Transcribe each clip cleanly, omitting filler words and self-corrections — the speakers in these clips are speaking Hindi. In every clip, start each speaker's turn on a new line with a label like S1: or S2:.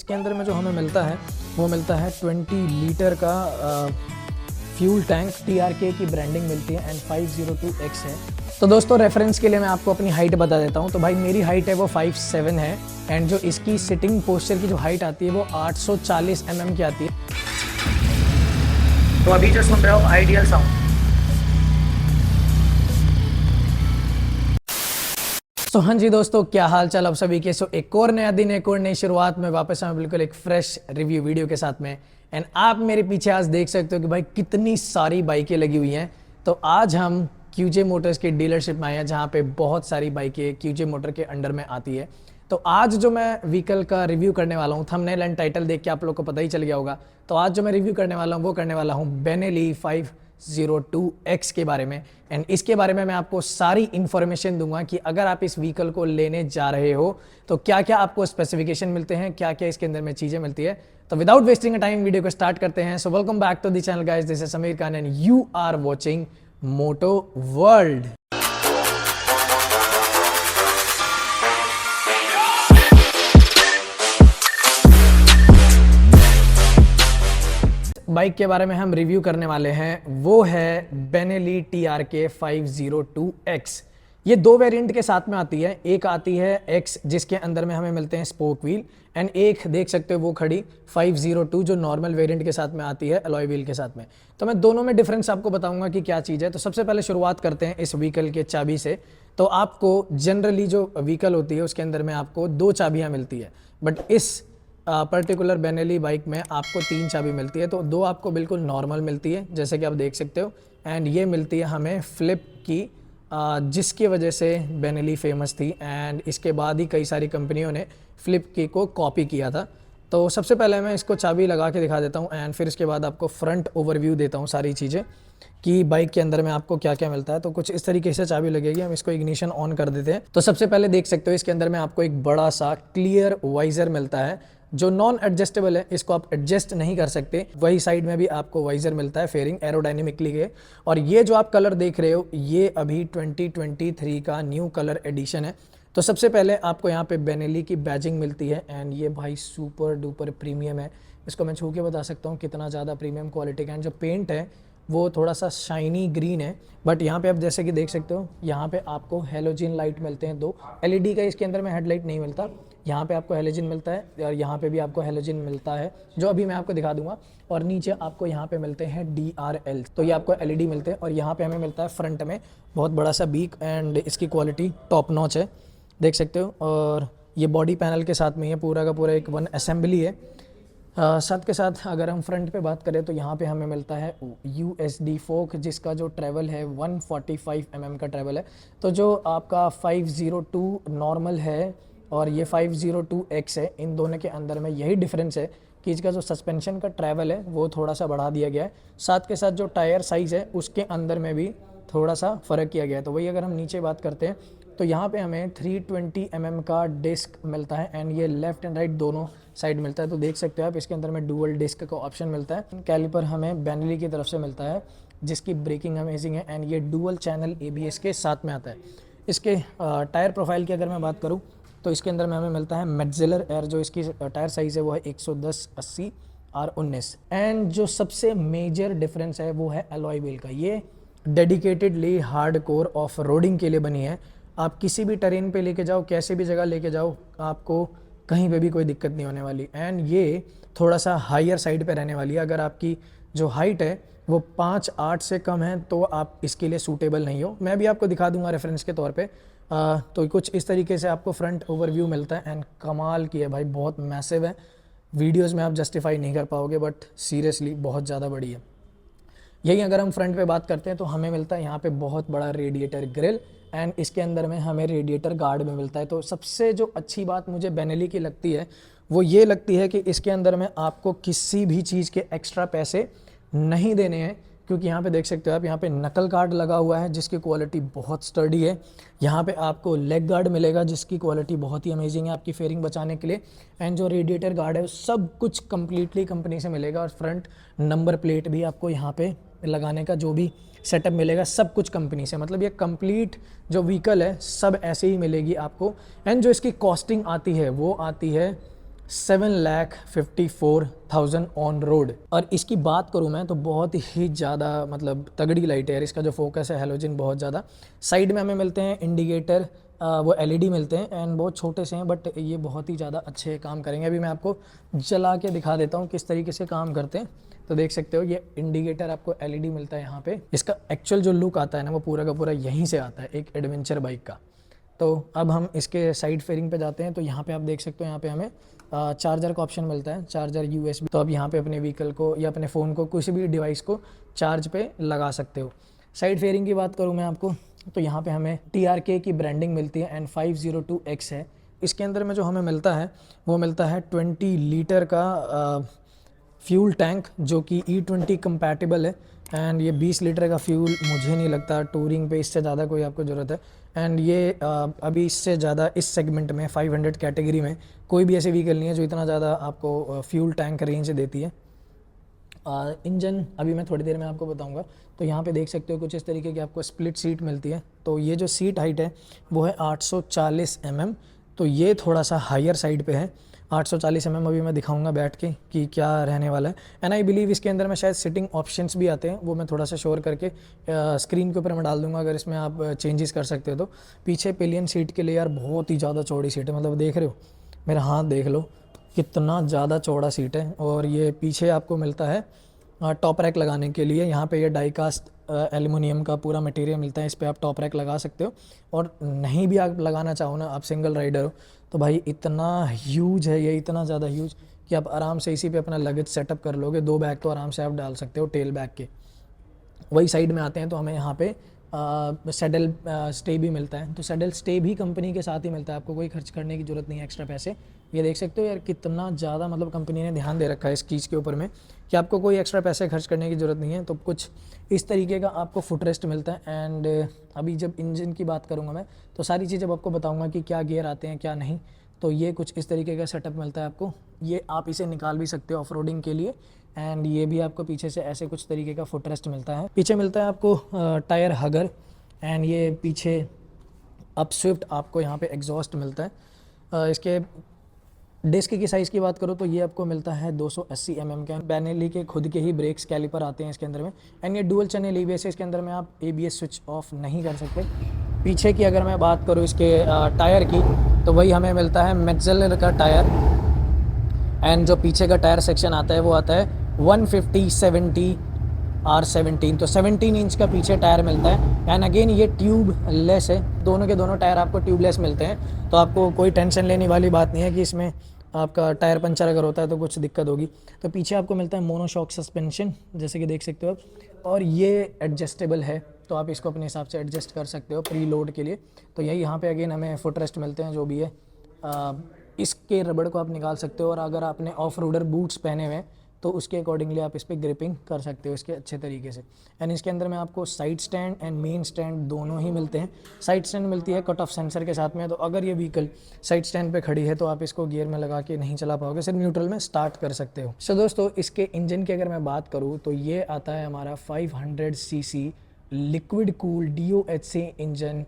S1: इसके अंदर में जो हमें मिलता है वो मिलता है 20 लीटर का फ्यूल टैंक, TRK की ब्रांडिंग मिलती है एंड 502X है। तो दोस्तों रेफरेंस के लिए मैं आपको अपनी हाइट बता देता हूँ। तो भाई मेरी हाइट है वो 5'7" है एंड जो इसकी सिटिंग पोस्चर की जो हाइट आती है वो 840 mm की आती है। तो अभी जो सुन रहे हो आइडियल साउंड। तो हाँ जी दोस्तों, क्या हाल चाल आप सभी के। एक और नया दिन, एक और नई शुरुआत में वापस आया बिल्कुल एक फ्रेश रिव्यू वीडियो के साथ में। एंड आप मेरे पीछे आज देख सकते हो कि भाई कितनी सारी बाइकें लगी हुई हैं। तो आज हम QJ मोटर्स की डीलरशिप में आए हैं जहाँ पे बहुत सारी बाइकें QJ मोटर के अंडर में आती है। तो आज जो मैं व्हीकल का रिव्यू करने वाला हूँ, थंबनेल एंड टाइटल देख के आप लोग को पता ही चल गया होगा। तो आज जो मैं रिव्यू करने वाला हूँ वो करने वाला हूँ बेनेली 502X के बारे में। एंड इसके बारे में मैं आपको सारी इन्फॉर्मेशन दूंगा कि अगर आप इस व्हीकल को लेने जा रहे हो तो क्या क्या आपको स्पेसिफिकेशन मिलते हैं, क्या क्या इसके अंदर में चीज़ें मिलती है। तो without wasting a time video को स्टार्ट करते हैं। So welcome back to the channel guys, this is Sameer Khan and you are watching Moto World. Bike के बारे में हम रिव्यू करने वाले हैं वो है बेनेली TRK 502X। ये दो वेरिएंट के साथ में आती है। एक आती है X जिसके अंदर में हमें मिलते हैं स्पोक व्हील, एंड एक देख सकते हो वो खड़ी 502 जो नॉर्मल वेरिएंट के साथ में आती है अलॉय व्हील के साथ में। तो मैं दोनों में डिफरेंस आपको बताऊंगा कि क्या चीज़ है। तो सबसे पहले शुरुआत करते हैं इस व्हीकल के चाबी से। तो आपको जनरली जो व्हीकल होती है उसके अंदर में आपको 2 चाबियाँ मिलती है, बट इस पर्टिकुलर बेनेली बाइक में आपको 3 चाबी मिलती है। तो 2 आपको बिल्कुल नॉर्मल मिलती है जैसे कि आप देख सकते हो, एंड ये मिलती है हमें फ्लिप की, जिसकी वजह से बेनेली फेमस थी एंड इसके बाद ही कई सारी कंपनियों ने फ्लिप की को कॉपी किया था। तो सबसे पहले मैं इसको चाबी लगा के दिखा देता हूँ एंड फिर इसके बाद आपको फ्रंट ओवरव्यू देता हूँ सारी चीज़ें कि बाइक के अंदर में आपको क्या क्या मिलता है। तो कुछ इस तरीके से चाबी लगेगी। हम इसको इग्निशन ऑन कर देते हैं। तो सबसे पहले देख सकते हो इसके अंदर में आपको एक बड़ा सा क्लियर वाइजर मिलता है जो नॉन एडजस्टेबल है, इसको आप एडजस्ट नहीं कर सकते। वही साइड में भी आपको वाइजर मिलता है फेयरिंग एरोडायनेमिकली के। और ये जो आप कलर देख रहे हो ये अभी 2023 का न्यू कलर एडिशन है। तो सबसे पहले आपको यहाँ पे बेनेली की बैजिंग मिलती है एंड ये भाई सुपर डुपर प्रीमियम है। इसको मैं छू के बता सकता हूँ कितना ज़्यादा प्रीमियम क्वालिटी का है। जो पेंट है वो थोड़ा सा शाइनी ग्रीन है, बट यहाँ पे आप जैसे कि देख सकते हो यहाँ पे आपको हेलोजन लाइट मिलते हैं 2। LED का इसके अंदर में हेडलाइट नहीं मिलता। यहाँ पे आपको हेलोजन मिलता है और यहाँ पे भी आपको हेलोजन मिलता है जो अभी मैं आपको दिखा दूंगा। और नीचे आपको यहाँ पे मिलते हैं DRL, तो ये आपको LED मिलते हैं। और यहाँ पे हमें मिलता है फ्रंट में बहुत बड़ा सा बीक एंड इसकी क्वालिटी टॉप नॉच है, देख सकते हो। और ये बॉडी पैनल के साथ में है, पूरा का पूरा एक वन असेंबली है। साथ के साथ अगर हम फ्रंट पे बात करें तो यहाँ पे हमें मिलता है USD फोक, जिसका जो ट्रैवल है 145 mm का ट्रैवल है। तो जो आपका 502 नॉर्मल है और ये 502X है, इन दोनों के अंदर में यही डिफरेंस है कि इसका जो सस्पेंशन का ट्रैवल है वो थोड़ा सा बढ़ा दिया गया है। साथ के साथ जो टायर साइज़ है उसके अंदर में भी थोड़ा सा फ़र्क किया गया है। तो वही अगर हम नीचे बात करते हैं तो यहाँ पे हमें 320 mm का डिस्क मिलता है एंड ये लेफ्ट एंड राइट दोनों साइड मिलता है। तो देख सकते हो आप इसके अंदर में डुअल डिस्क का ऑप्शन मिलता है। कैलिपर हमें बेनेली की तरफ से मिलता है जिसकी ब्रेकिंग अमेजिंग है एंड ये डुअल चैनल ABS के साथ में आता है। इसके टायर प्रोफाइल की अगर मैं बात करूँ तो इसके अंदर में हमें मिलता है मेटजेलर एयर, जो इसकी टायर साइज़ है वो है 110/80 R19। एंड जो सबसे मेजर डिफरेंस है वो है अलॉय व्हील का। ये डेडिकेटेडली हार्डकोर ऑफ रोडिंग के लिए बनी है। आप किसी भी टेरेन पे लेके जाओ, कैसे भी जगह लेके जाओ, आपको कहीं पे भी कोई दिक्कत नहीं होने वाली। एंड ये थोड़ा सा हायर साइड पे रहने वाली है। अगर आपकी जो हाइट है वो 5'8" से कम है तो आप इसके लिए सूटेबल नहीं हो। मैं भी आपको दिखा दूंगा रेफरेंस के तौर पे। तो कुछ इस तरीके से आपको फ्रंट ओवरव्यू मिलता है एंड कमाल की है भाई, बहुत मैसिव है। वीडियोज़ में आप जस्टिफाई नहीं कर पाओगे बट सीरियसली बहुत ज़्यादा बड़ी है। यही अगर हम फ्रंट पे बात करते हैं तो हमें मिलता है यहाँ पे बहुत बड़ा रेडिएटर ग्रिल एंड इसके अंदर में हमें रेडिएटर गार्ड में मिलता है। तो सबसे जो अच्छी बात मुझे बेनेली की लगती है वो ये लगती है कि इसके अंदर में आपको किसी भी चीज़ के एक्स्ट्रा पैसे नहीं देने हैं, क्योंकि यहाँ पे देख सकते हो आप, यहाँ पे नकल गार्ड लगा हुआ है जिसकी क्वालिटी बहुत स्टर्डी है। यहाँ पे आपको लेग गार्ड मिलेगा जिसकी क्वालिटी बहुत ही अमेजिंग है आपकी फेयरिंग बचाने के लिए। एंड जो रेडिएटर गार्ड है सब कुछ कम्प्लीटली कंपनी से मिलेगा। और फ्रंट नंबर प्लेट भी आपको यहाँ पे लगाने का जो भी सेटअप मिलेगा सब कुछ कंपनी से। मतलब ये कंप्लीट जो व्हीकल है सब ऐसे ही मिलेगी आपको। एंड जो इसकी कॉस्टिंग आती है वो आती है 7,54,000 ऑन रोड। और इसकी बात करूँ मैं तो बहुत ही ज़्यादा मतलब तगड़ी लाइट है यार। इसका जो फोकस है हेलोजन बहुत ज़्यादा। साइड में हमें मिलते हैं इंडिकेटर, वो एलईडी मिलते हैं एंड बहुत छोटे से हैं, बट ये बहुत ही ज़्यादा अच्छे काम करेंगे। अभी मैं आपको जला के दिखा देता हूँ किस तरीके से काम करते हैं। तो देख सकते हो ये इंडिकेटर आपको एलईडी मिलता है यहाँ पे। इसका एक्चुअल जो लुक आता है ना वो पूरा का पूरा यहीं से आता है एक एडवेंचर बाइक का। तो अब हम इसके साइड फेयरिंग पे जाते हैं। तो यहाँ पे आप देख सकते हो यहाँ पे हमें चार्जर का ऑप्शन मिलता है, चार्जर यूएसबी। तो अब यहाँ पे अपने व्हीकल को या अपने फ़ोन को किसी भी डिवाइस को चार्ज पे लगा सकते हो। साइड फेयरिंग की बात करूँ मैं आपको तो यहाँ पे हमें TRK की ब्रांडिंग मिलती है एंड 502X है। इसके अंदर में जो हमें मिलता है वो मिलता है 20 लीटर का फ्यूल टैंक जो कि E20 कंपैटिबल है। एंड ये 20 लीटर का फ्यूल मुझे नहीं लगता टूरिंग पे इससे ज़्यादा कोई आपको ज़रूरत है। एंड ये अभी इससे ज़्यादा इस सेगमेंट में 500 कैटेगरी में कोई भी ऐसी व्हीकल नहीं है जो इतना ज़्यादा आपको फ्यूल टैंक रेंज देती है। इंजन अभी मैं थोड़ी देर में आपको बताऊंगा। तो यहाँ पे देख सकते हो कुछ इस तरीके की आपको स्प्लिट सीट मिलती है। तो ये जो सीट हाइट है वो है 840 mm। तो ये थोड़ा सा हायर साइड पे है 840 mm। अभी मैं दिखाऊंगा बैठ के कि क्या रहने वाला है। एंड आई बिलीव इसके अंदर में शायद सिटिंग ऑप्शंस भी आते हैं, वो मैं थोड़ा सा शोर करके स्क्रीन के ऊपर मैं डाल दूंगा अगर इसमें आप चेंजेस कर सकते हो तो। पीछे पिलियन सीट के लिए यार बहुत ही ज़्यादा चौड़ी सीट है, मतलब देख रहे हो मेरा हाथ देख लो कितना ज़्यादा चौड़ा सीट है। और ये पीछे आपको मिलता है टॉप रैक लगाने के लिए। यहाँ पे ये डाई कास्ट एल्युमिनियम का पूरा मटेरियल मिलता है, इस पर आप टॉप रैक लगा सकते हो। और नहीं भी आप लगाना चाहो ना, आप सिंगल राइडर हो तो भाई इतना ह्यूज है ये, इतना ज़्यादा ह्यूज कि आप आराम से इसी पे अपना लगेज सेटअप कर लोगे। 2 बैग तो आराम से आप डाल सकते हो टेल बैग के। वही साइड में आते हैं तो हमें यहाँ पे सैडल स्टे भी मिलता है। तो सैडल स्टे भी कंपनी के साथ ही मिलता है, आपको कोई खर्च करने की ज़रूरत नहीं है एक्स्ट्रा पैसे। ये देख सकते हो यार कितना ज़्यादा मतलब कंपनी ने ध्यान दे रखा है इस चीज़ के ऊपर में कि आपको कोई एक्स्ट्रा पैसे खर्च करने की ज़रूरत नहीं है। तो कुछ इस तरीके का आपको फुटरेस्ट मिलता है। एंड अभी जब इंजन की बात करूँगा मैं तो सारी चीज़ अब आपको बताऊँगा कि क्या गियर आते हैं क्या नहीं। तो ये कुछ इस तरीके का सेटअप मिलता है आपको। ये आप इसे निकाल भी सकते हो ऑफ रोडिंग के लिए। एंड ये भी आपको पीछे से ऐसे कुछ तरीके का फुटरेस्ट मिलता है। पीछे मिलता है आपको टायर हगर। एंड ये पीछे अपस्विफ्ट आपको यहाँ पे एग्जॉस्ट मिलता है। इसके डिस्क की साइज़ की बात करो तो ये आपको मिलता है 280 mm का। बेनेली के खुद के ही ब्रेक्स कैलिपर आते हैं इसके अंदर में। एंड ये डुअल चैनल ABS है, इसके अंदर में आप ABS स्विच ऑफ नहीं कर सकते। पीछे की अगर मैं बात करूँ इसके टायर की तो वही हमें मिलता है मेट्जेलर का टायर। एंड जो पीछे का टायर सेक्शन आता है वो आता है 150/70 R17। तो 17 इंच का पीछे टायर मिलता है। एंड अगेन ये ट्यूबलेस है, दोनों के दोनों टायर आपको ट्यूबलेस मिलते हैं। तो आपको कोई टेंशन लेने वाली बात नहीं है कि इसमें आपका टायर पंचर अगर होता है तो कुछ दिक्कत होगी। तो पीछे आपको मिलता है मोनोशॉक सस्पेंशन जैसे कि देख सकते हो आप। और ये एडजस्टेबल है तो आप इसको अपने हिसाब से एडजस्ट कर सकते हो प्री लोड के लिए। तो यही यहाँ पे अगेन हमें फुटरेस्ट मिलते हैं जो भी है। इसके रबड़ को आप निकाल सकते हो और अगर आपने ऑफ रोडर बूट्स पहने हुए हैं तो उसके अकॉर्डिंगली आप इस पर ग्रिपिंग कर सकते हो इसके अच्छे तरीके से। एंड इसके अंदर में आपको side stand and main stand दोनों ही मिलते हैं। साइड स्टैंड मिलती है कट ऑफ सेंसर के साथ में। तो अगर ये व्हीकल साइड स्टैंड पे खड़ी है तो आप इसको गियर में लगा के नहीं चला पाओगे, सिर्फ न्यूट्रल में स्टार्ट कर सकते हो। सो दोस्तों इसके इंजन की अगर मैं बात करूँ तो ये आता है हमारा 500cc liquid cool DOHC engine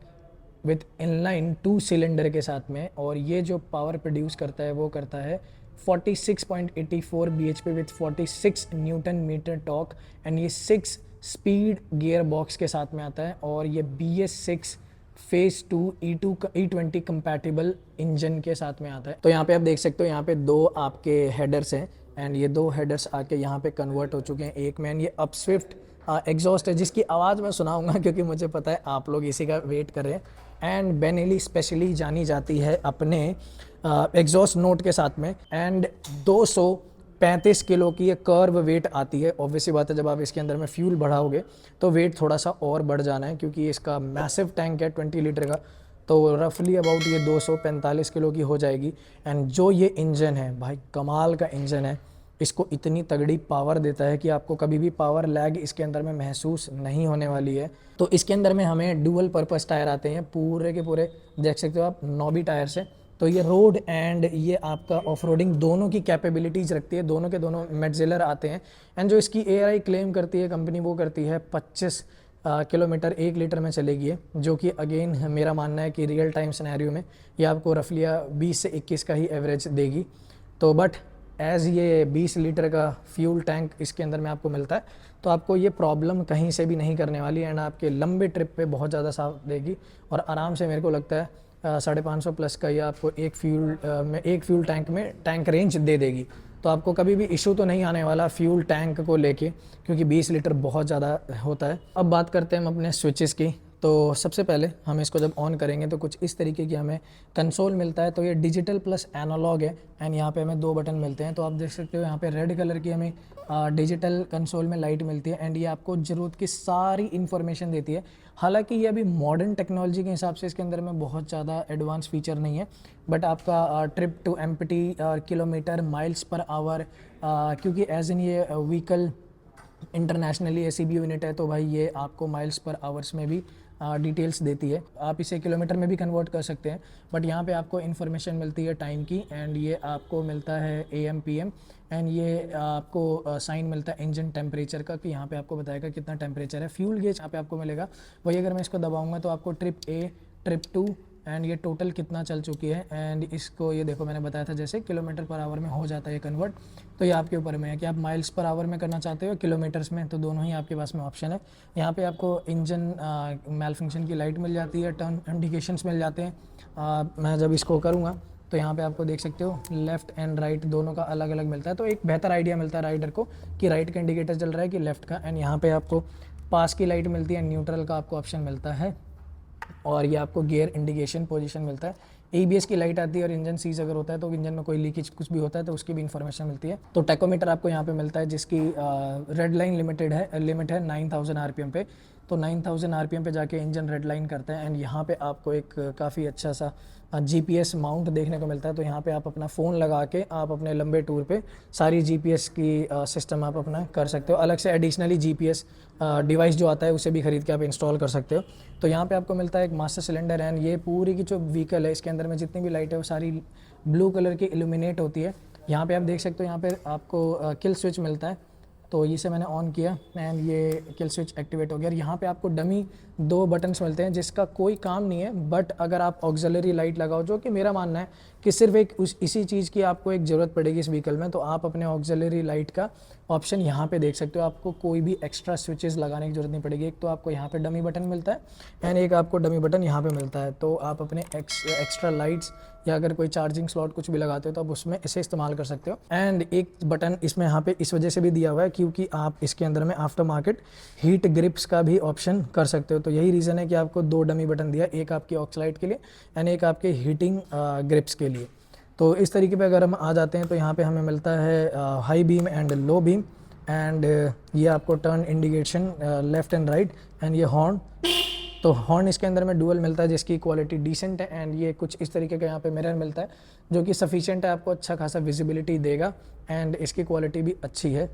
S1: with inline 2 cylinder के साथ में। और ये जो पावर प्रोड्यूस करता है वो करता है 46.84 bhp with 46 newton metre torque. And ये 6 स्पीड गियर बॉक्स के साथ में आता है। और ये BS6 phase 2 E20 compatible engine के साथ में आता है। तो यहाँ पे आप देख सकते हो यहाँ पे 2 आपके हेडर्स हैं। एंड ये 2 हेडर्स आके यहाँ पे कन्वर्ट हो चुके हैं एक में। ये अपस्विफ्ट एग्जॉस्ट है जिसकी आवाज़ मैं सुनाऊंगा क्योंकि मुझे पता है आप लोग इसी का वेट कर रहे हैं। एंड बेनेली स्पेशली जानी जाती है अपने एग्जॉस्ट नोट के साथ में। एंड 235 किलो की ये कर्व वेट आती है। ऑब्वियसली बात है जब आप इसके अंदर में फ्यूल बढ़ाओगे तो वेट थोड़ा सा और बढ़ जाना है क्योंकि इसका मैसिव टैंक है 20 लीटर का। तो रफली अबाउट ये 245 किलो की हो जाएगी। एंड जो ये इंजन है भाई कमाल का इंजन है, इसको इतनी तगड़ी पावर देता है कि आपको कभी भी पावर लैग इसके अंदर में महसूस नहीं होने वाली है। तो इसके अंदर में हमें डुअल पर्पस टायर आते हैं पूरे के पूरे, देख सकते हो आप नॉबी टायर से। तो ये रोड एंड ये आपका ऑफ रोडिंग दोनों की कैपेबिलिटीज़ रखती है, दोनों के दोनों मेट्जेलर आते हैं। एंड जो इसकी ARI क्लेम करती है कंपनी वो करती है 25 किलोमीटर 1 लीटर में चलेगी है, जो कि अगेन मेरा मानना है कि रियल टाइम सिनेरियो में ये आपको रफली 20 से 21 का ही एवरेज देगी। तो बट एज़ ये 20 लीटर का फ्यूल टैंक इसके अंदर में आपको मिलता है, तो आपको ये प्रॉब्लम कहीं से भी नहीं करने वाली एंड आपके लंबे ट्रिप पे बहुत ज़्यादा साथ देगी। और आराम से मेरे को लगता है 550 प्लस का ये आपको एक फ्यूल टैंक में टैंक रेंज दे देगी। तो आपको कभी भी इशू तो नहीं आने वाला फ्यूल टैंक को लेके, क्योंकि 20 लीटर बहुत ज़्यादा होता है। अब बात करते हैं हम अपने स्विचेस की। तो सबसे पहले हम इसको जब ऑन करेंगे तो कुछ इस तरीके की हमें कंसोल मिलता है। तो ये डिजिटल प्लस एनालॉग है एंड यहाँ पे हमें 2 बटन मिलते हैं। तो आप देख सकते हो यहाँ पे रेड कलर की हमें डिजिटल कंसोल में लाइट मिलती है एंड ये आपको ज़रूरत की सारी इन्फॉर्मेशन देती है। हालांकि ये अभी मॉडर्न टेक्नोलॉजी के हिसाब से इसके अंदर में बहुत ज़्यादा एडवांस फीचर नहीं है, बट आपका trip to empty, kilometre, miles per hour, क्योंकि एज इन ये व्हीकल इंटरनेशनली ACB यूनिट है, तो भाई ये आपको माइल्स पर आवर्स में भी डिटेल्स देती है। आप इसे किलोमीटर में भी कन्वर्ट कर सकते हैं, बट यहाँ पे आपको इन्फॉर्मेशन मिलती है टाइम की एंड ये आपको मिलता है AM PM एंड ये आपको साइन मिलता है इंजन टेम्परेचर का, कि यहाँ पे आपको बताएगा कितना टेम्परेचर है। फ्यूल गेज यहाँ पे आपको मिलेगा, वही अगर मैं इसको दबाऊंगा तो आपको ट्रिप A, ट्रिप 2 एंड ये टोटल कितना चल चुकी है एंड इसको ये देखो मैंने बताया था जैसे किलोमीटर पर आवर में हो जाता है ये कन्वर्ट। तो ये आपके ऊपर में है कि आप माइल्स पर आवर में करना चाहते हो किलोमीटर्स में, तो दोनों ही आपके पास में ऑप्शन है। यहाँ पे आपको इंजन मेल फंक्शन की लाइट मिल जाती है, टर्न इंडिकेशंस मिल जाते हैं। मैं जब इसको करूँगा तो यहाँ पे आपको देख सकते हो लेफ़्ट एंड राइट दोनों का अलग अलग मिलता है। तो एक बेहतर आइडिया मिलता है राइडर को कि राइट का इंडिकेटर चल रहा है कि लेफ़्ट का। एंड यहाँ पे आपको पास की लाइट मिलती है, न्यूट्रल का आपको ऑप्शन मिलता है और ये आपको गियर इंडिकेशन पोजीशन मिलता है। ABS की लाइट आती है और इंजन सीज अगर होता है तो इंजन में कोई लीकेज कुछ भी होता है तो उसकी भी इन्फॉर्मेशन मिलती है। तो टैकोमीटर आपको यहाँ पे मिलता है जिसकी रेड लाइन लिमिट है 9000 RPM पे। तो 9000 RPM पे जाके इंजन रेड लाइन करता है एंड यहाँ पे आपको एक काफ़ी अच्छा सा GPS माउंट देखने को मिलता है। तो यहाँ पे आप अपना फ़ोन लगा के आप अपने लंबे टूर पे सारी GPS की सिस्टम आप अपना कर सकते हो। अलग से एडिशनली GPS डिवाइस जो आता है उसे भी ख़रीद के आप इंस्टॉल कर सकते हो। तो यहाँ पे आपको मिलता है एक मास्टर सिलेंडर एंड ये पूरी की जो व्हीकल है इसके अंदर में जितनी भी लाइट है वो सारी ब्लू कलर की इल्यूमिनेट होती है। यहाँ पे आप देख सकते हो यहाँ पे आपको किल स्विच मिलता है, तो इसे मैंने ऑन किया एंड ये किल स्विच एक्टिवेट हो गया। यहाँ पे आपको डमी 2 बटन्स मिलते हैं जिसका कोई काम नहीं है, बट अगर आप ऑक्सिलरी लाइट लगाओ, जो कि मेरा मानना है कि सिर्फ एक इसी चीज़ की आपको एक ज़रूरत पड़ेगी इस व्हीकल में, तो आप अपने ऑक्सिलरी लाइट का ऑप्शन यहाँ पे देख सकते हो। आपको कोई भी एक्स्ट्रा स्विचेस लगाने की जरूरत नहीं पड़ेगी। एक तो आपको यहाँ पे डमी बटन मिलता है एंड एक आपको डमी बटन यहाँ पे मिलता है। तो आप अपने एक्स्ट्रा लाइट्स या अगर कोई चार्जिंग स्लॉट कुछ भी लगाते हो तो आप उसमें इसे इस्तेमाल कर सकते हो। एंड एक बटन इसमें यहाँ पे इस वजह से भी दिया हुआ है क्योंकि आप इसके अंदर में आफ्टर मार्केट हीट ग्रिप्स का भी ऑप्शन कर सकते हो। तो यही रीज़न है कि आपको 2 डमी बटन दिया, एक आपकी ऑक्सलाइट के लिए एंड एक आपके हीटिंग ग्रिप्स के लिए। तो इस तरीके पे अगर हम आ जाते हैं तो यहाँ पे हमें मिलता है high beam and low beam and ये आपको turn indication left and right and ये हॉर्न। तो हॉर्न इसके अंदर में डुअल मिलता है जिसकी क्वालिटी डिसेंट है एंड ये कुछ इस तरीके का यहाँ पे मिरर मिलता है जो कि सफिशिएंट है, आपको अच्छा खासा विजिबिलिटी देगा एंड इसकी क्वालिटी भी अच्छी है,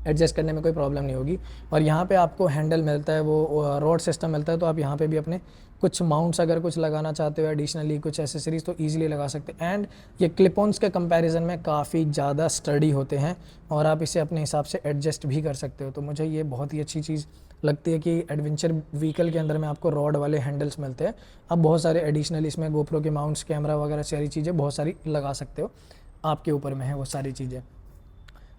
S1: एडजस्ट करने में कोई प्रॉब्लम नहीं होगी। और यहाँ पे आपको हैंडल मिलता है, वो रॉड सिस्टम मिलता है, तो आप यहाँ पे भी अपने कुछ माउंट्स अगर कुछ लगाना चाहते हो एडिशनली कुछ एसेसरीज तो ईजिली लगा सकते हैं। एंड ये क्लिप ऑन्स के कंपैरिजन में काफ़ी ज़्यादा स्टडी होते हैं और आप इसे अपने हिसाब से एडजस्ट भी कर सकते हो। तो मुझे ये बहुत ही अच्छी चीज़ लगती है कि एडवेंचर व्हीकल के अंदर में आपको रॉड वाले हैंडल्स मिलते हैं। अब बहुत सारे एडिशनल इसमें गोप्रो के माउंट्स, कैमरा वगैरह सारी चीज़ें बहुत सारी लगा सकते हो, आपके ऊपर में है वो सारी चीज़ें।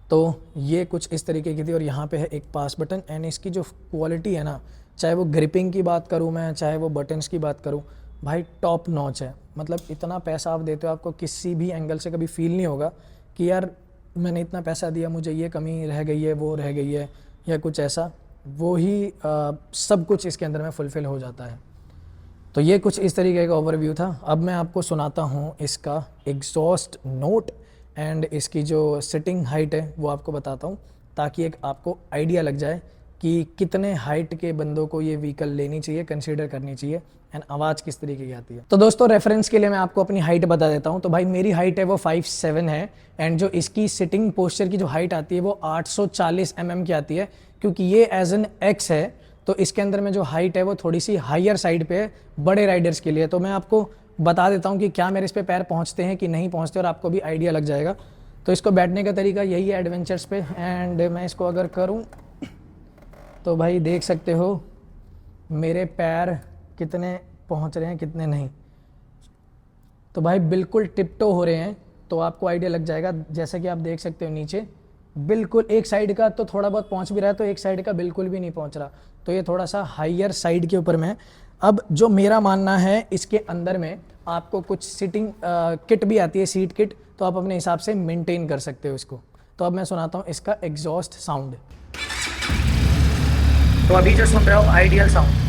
S1: तो ये कुछ इस तरीके की थी और यहाँ पे है एक पास बटन एंड इसकी जो क्वालिटी है ना, चाहे वो ग्रिपिंग की बात करूँ मैं, चाहे वो बटन्स की बात करूँ, भाई टॉप नॉच है। मतलब इतना पैसा आप देते हो, आपको किसी भी एंगल से कभी फील नहीं होगा कि यार मैंने इतना पैसा दिया मुझे ये कमी रह गई है, वो रह गई है या कुछ ऐसा। वो ही सब कुछ इसके अंदर में फुलफ़िल हो जाता है। तो ये कुछ इस तरीके का ओवरव्यू था। अब मैं आपको सुनाता हूँ इसका एग्जॉस्ट नोट एंड इसकी जो सिटिंग हाइट है वो आपको बताता हूँ, ताकि एक आपको आइडिया लग जाए कि कितने हाइट के बंदों को ये व्हीकल लेनी चाहिए, कंसीडर करनी चाहिए एंड आवाज़ किस तरीके की आती है। तो दोस्तों रेफरेंस के लिए मैं आपको अपनी हाइट बता देता हूँ। तो भाई मेरी हाइट है वो 5'7" है एंड जो इसकी सिटिंग पोस्चर की जो हाइट आती है वो 840 mm की आती है। क्योंकि ये एज एन एक्स है तो इसके अंदर में जो हाइट है वो थोड़ी सी हायर साइड पे है बड़े राइडर्स के लिए। तो मैं आपको बता देता हूँ कि क्या मेरे इस पे पैर पहुँचते हैं कि नहीं पहुँचते और आपको भी आइडिया लग जाएगा। तो इसको बैठने का तरीका यही है एडवेंचर्स पे एंड मैं इसको अगर करूँ तो भाई देख सकते हो मेरे पैर कितने पहुँच रहे हैं कितने नहीं। तो भाई बिल्कुल टिपटो हो रहे हैं तो आपको आइडिया लग जाएगा। जैसा कि आप देख सकते हो नीचे बिल्कुल एक साइड का तो थोड़ा बहुत पहुंच भी रहा है, तो एक साइड का बिल्कुल भी नहीं पहुंच रहा, तो ये थोड़ा सा हाइयर साइड के ऊपर में है। अब जो मेरा मानना है, इसके अंदर में आपको कुछ सीटिंग किट भी आती है, सीट किट, तो आप अपने हिसाब से मेंटेन कर सकते हो इसको। तो अब मैं सुनाता हूँ इसका एग्जॉस्ट साउंड। तो अभी जो सुन रहे हो आइडियल साउंड।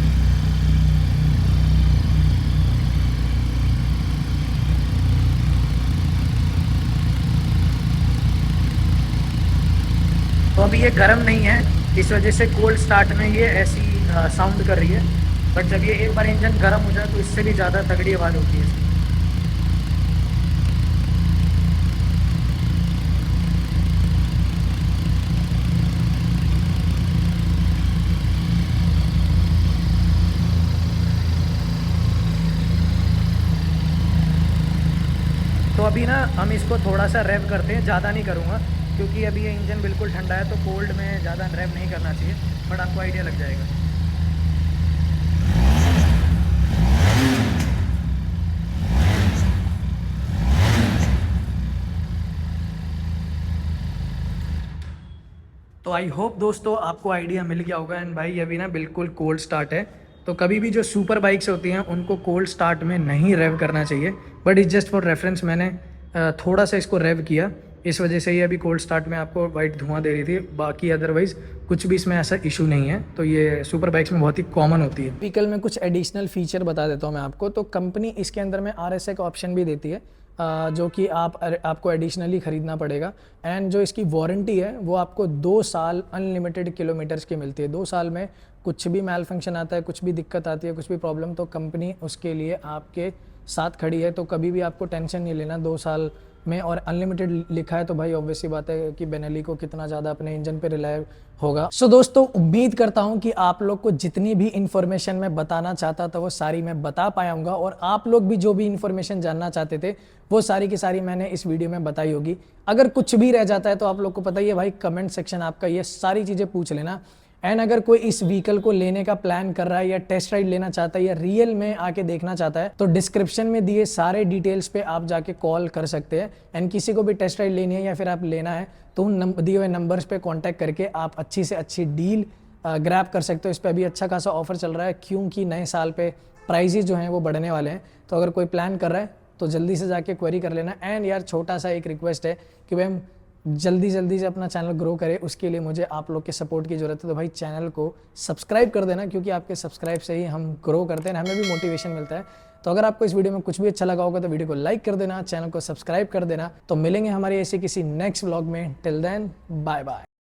S1: तो अभी ये गर्म नहीं है, इस वजह से कोल्ड स्टार्ट में ये ऐसी साउंड कर रही है, बट जब ये एक बार इंजन गर्म हो जाए तो इससे भी ज़्यादा तगड़ी आवाज़ होती है। तो अभी ना हम इसको थोड़ा सा रेव करते हैं, ज़्यादा नहीं करूँगा क्योंकि अभी ये इंजन बिल्कुल ठंडा है, तो कोल्ड में ज़्यादा रेव नहीं करना चाहिए, बट आपको आइडिया लग जाएगा। तो आई होप दोस्तों आपको आइडिया मिल गया होगा। एंड भाई अभी ना बिल्कुल कोल्ड स्टार्ट है, तो कभी भी जो सुपर बाइक्स होती हैं उनको कोल्ड स्टार्ट में नहीं रेव करना चाहिए, but it's just for reference मैंने थोड़ा सा इसको रेव किया, इस वजह से ही अभी कोल्ड स्टार्ट में आपको वाइट धुआं दे रही थी, बाकी अदरवाइज़ कुछ भी इसमें ऐसा इशू नहीं है। तो ये सुपर बाइक्स में बहुत ही कॉमन होती है। व्हीकल में कुछ एडिशनल फीचर बता देता हूँ मैं आपको। तो कंपनी इसके अंदर में RSA का ऑप्शन भी देती है, जो कि आपको एडिशनली ख़रीदना पड़ेगा। एंड जो इसकी वारंटी है वो आपको 2 साल अनलिमिटेड किलोमीटर्स की मिलती है। 2 साल में कुछ भी मैल फंक्शन आता है, कुछ भी दिक्कत आती है, कुछ भी प्रॉब्लम, तो कंपनी उसके लिए आपके साथ खड़ी है। तो कभी भी आपको टेंशन नहीं लेना 2 साल में। और अनलिमिटेड लिखा है तो भाई ऑब्वियस सी बात है कि बेनेली को कितना ज़्यादा अपने इंजन पे रिलाय होगा। सो दोस्तों उम्मीद करता हूँ कि आप लोग को जितनी भी इन्फॉर्मेशन मैं बताना चाहता था वो सारी मैं बता पाया हूँगा, और आप लोग भी जो भी इन्फॉर्मेशन जानना चाहते थे वो सारी की सारी मैंने इस वीडियो में बताई होगी। अगर कुछ भी रह जाता है तो आप लोग को पता ही है भाई, कमेंट सेक्शन आपका, ये सारी चीज़ें पूछ लेना। एंड अगर कोई इस व्हीकल को लेने का प्लान कर रहा है या टेस्ट राइड लेना चाहता है या रियल में आके देखना चाहता है, तो डिस्क्रिप्शन में दिए सारे डिटेल्स पे आप जाके कॉल कर सकते हैं। एंड किसी को भी टेस्ट राइड लेनी है या फिर आप लेना है तो उन दिए हुए नंबर्स पे कांटेक्ट करके आप अच्छी से अच्छी डील ग्रैब कर सकते हो। इस पर अभी अच्छा खासा ऑफर चल रहा है क्योंकि नए साल पे प्राइजेस जो हैं वो बढ़ने वाले हैं। तो अगर कोई प्लान कर रहा है तो जल्दी से जाके क्वेरी कर लेना। एंड यार छोटा सा एक रिक्वेस्ट है कि भाई हम जल्दी से अपना चैनल ग्रो करें, उसके लिए मुझे आप लोग के सपोर्ट की ज़रूरत है। तो भाई चैनल को सब्सक्राइब कर देना, क्योंकि आपके सब्सक्राइब से ही हम ग्रो करते हैं, हमें भी मोटिवेशन मिलता है। तो अगर आपको इस वीडियो में कुछ भी अच्छा लगा होगा तो वीडियो को लाइक कर देना, चैनल को सब्सक्राइब कर देना। तो मिलेंगे हमारे ऐसे किसी नेक्स्ट व्लॉग में। Till then bye bye.